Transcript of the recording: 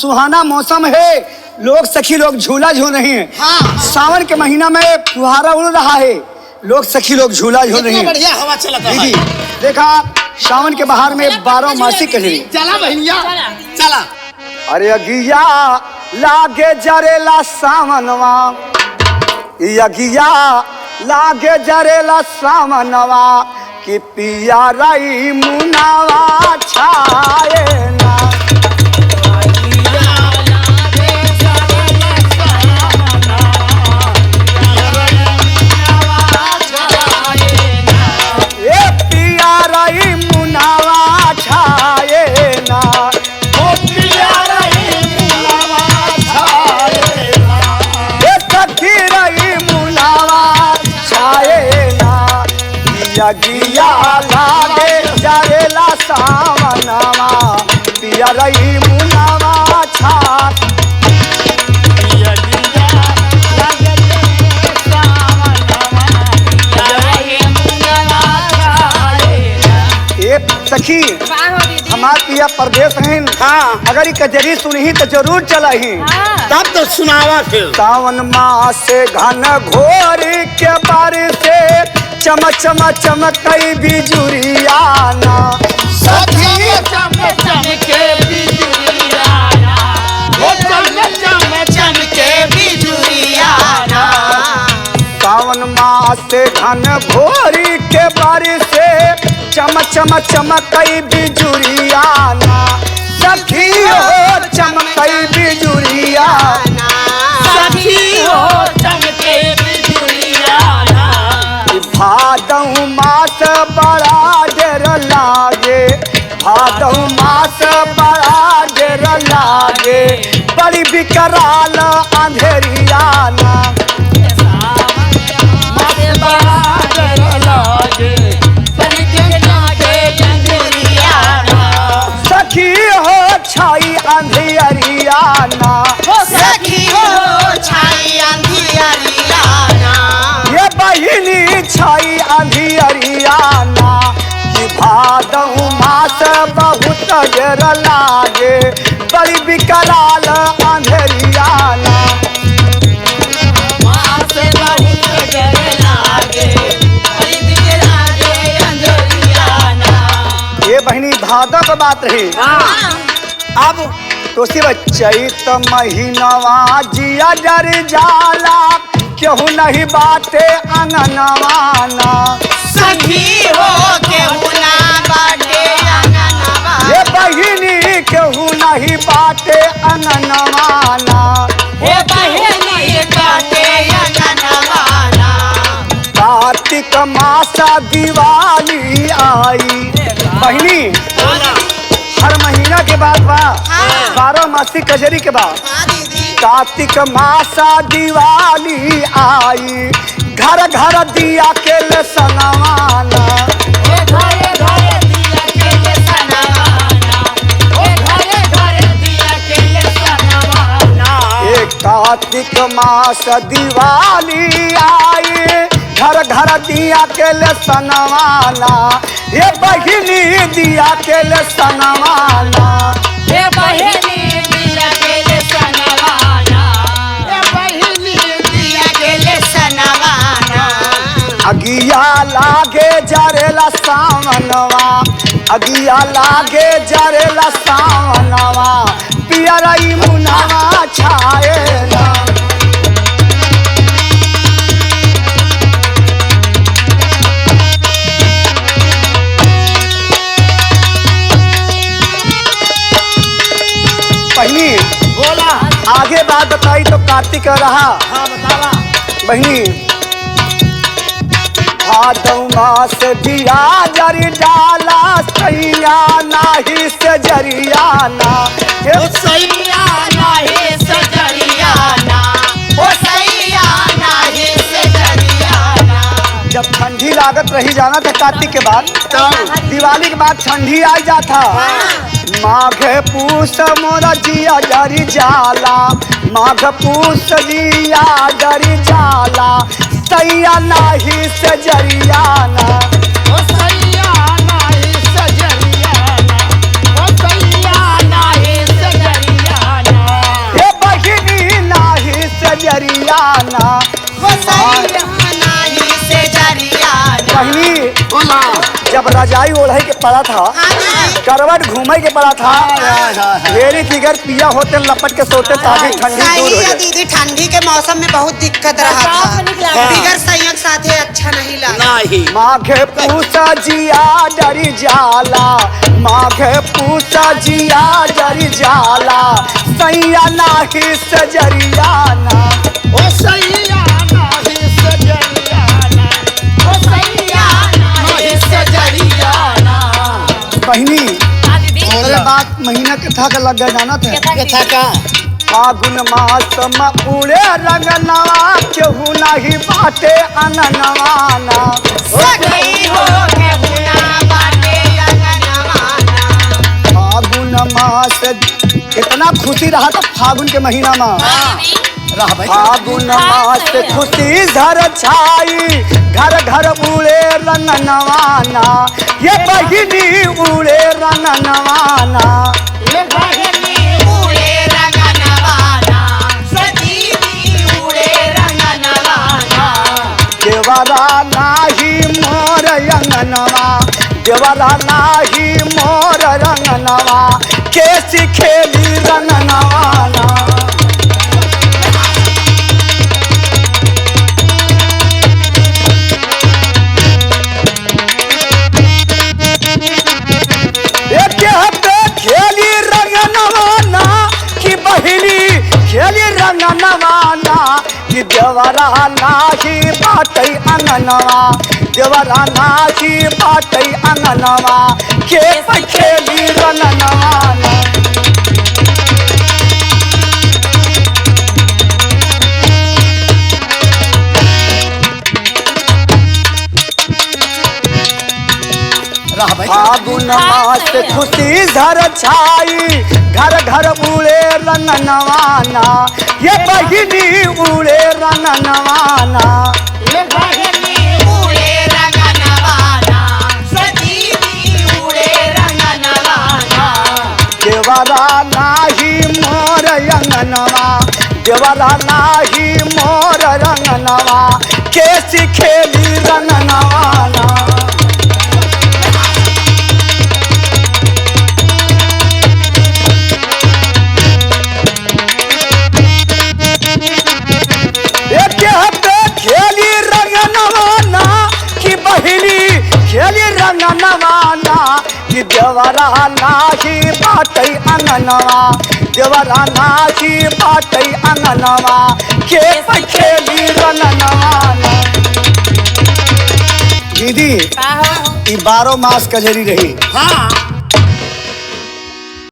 सुहाना मौसम है, लोग सखी लोग झूला झूल रहे हैं। हाँ। सावन के महीना में फुहारा उड़ रहा है, लोग सखी लोग झूला झूल रहे हैं। बढ़िया हवा चलता है। दीदी देखा सावन के बहार में 12 मासी कजरी। चला बहनिया चला। अरे अगिया लागे जरेला सावनवा, अगिया लागे जरेला सावनवा कि पिया रई मुनावा छाए ना। अगिया लागे जरेला सावनवा पिया रई मुनावा छा। सखी हमार पिया परदेश हैं। हाँ। अगर ये कजरी सुनही तो जरूर चलही। तब तो सुनावा फिर। सावन मास से घन घोर के बारिश से चम चम चमकई बिजुरियाना। सखी चमके बिजुरियाना, वो चमके बिजुरियाना। सावन मास से घन घोरी के बारिश से चम चम चमकई बिजुरियाना। सखी हो चमकई बिजुरियाना, सखी हो चमके बिजुरियाना। भादौ मास बड़ा डेर लागे, भादौ मास बड़ा डेर लागे बड़ी बिकराल अंधेरियाना। सखी हो छाई अंधियरियाना, सखी हो छाई अंधियरियाना। ये बहिनी छाई अंधियरियाना कि भादौ मास बहुत डेर लागे बड़ी बिकराल अंधेरियाना। ये बहनी भादव की बात रही। अब तो सिर्फ चैत महीनवा जिया डर जाला केहू नहीं बाटे अंगनवाना। सखी हो केहू ना बाटे अंगनवा। ये बहिनी केहू नहीं बाटे अंगनवाना। हे बहिनी बाटे अंगनवाना। कार्तिक मासा दिवाली आई बहिनी, हर महीना के बाद बा 12 मासी कजरी के बाद कार्तिक मासा दिवाली आई घर घर दिया के सनवाना। कार्तिक मास दिवाली आई घर घर दिया के सनवाना। ये बहिनी दिया के सनवाना, हे बहिनी दिया के सनवाना। हे बहिनी दिया के सनवाना। अगिया लागे जरेला सावनवा, अगिया लागे जरेला सावनवा पिया रई मुनावा छाए ना। बहनी बोला आगे बात बताई तो कार्तिक रहा। हाँ बतावा बहनी भादौ मास दिया जरी डाला सैया नाही से जरियाना। ओ सैया नाही से जरियाना। ओ सैया नाही से जरियाना। जब ठंडी लागत रही जाना था कार्तिक के बाद, दिवाली के बाद ठंडी आ जाता। माघ पूस मोरा जिया जरी जाला, माघ पूस जिया जरी जाला सैया नाही से जरियाना। ओ सैया नाही से जरियाना। ओ सैया नाही से जरियाना। जब रजाई ओढ़े के पड़ा था, करवट घूमे के पड़ा था, मेरी फिगर पिया होते लपट के सोते ताकि ठंडी दूर हो सही है जाए। दीदी, ठंडी के मौसम में बहुत दिक्कत रहा था। फिगर संयोग साथे अच्छा नहीं लगा। नहीं माघे पूसा जिया डरी जाला, माघे पूसा जिया डरी जाला, सैया नाही सजरियाना। ओ सैया नाही सजरियाना, ओ सैया नाही सजरियाना। बहिनी अरे बात महीना के था लग गया जाना था। कथा का फागुन मास में उड़े रंगनवा, केहू नहीं बाटे अननवाना। सगई हो के बुना बाटे अंगनवाना। फागुन मास इतना खुशी रहा था फागुन के महीना में। रहा भाई फागुन मास खुशी झर छाई, घर घर उड़े रंगनवाना, ये बहिनी उड़े रंगनवाना। ये बहिनी उड़े रंगनवाना, सजीवी उड़े रंगनवाना। देवरा नाही मोर अंगनवा, देवरा नाही मोर रंगनवा, कैसी खेली रंगनवाना। एक हफ्ते खेली रंगनवाना कि बहिनी खेली रंगनवाना, कि देवरा नाही बाटई अंगनवा, देवरा नाही बाटई अंगनवा, के खेली रंगनवाना। रहा भाई फागुन मास खुशी झर छाई, घर घर उड़े रंगनवाना, ये बहिनी उड़े रंगनवाना। ये बहिनी उड़े रंगनवाना, सजीवी उड़े रंगनवाना। देवरा नाही मोर अंगनवा, देवरा नाही मोर रंगनवा, कैसी खेली रंगनवाना। एक हफ्ते खेली रंगनवाना कि बहिनी खेली रंगनवाना, कि देवरा नाही बाटई अंगनवा, देवरा नाही बाटई अंगनवा, के खेली रंगनवाना। दीदी ई 12 मास कजरी रही। हाँ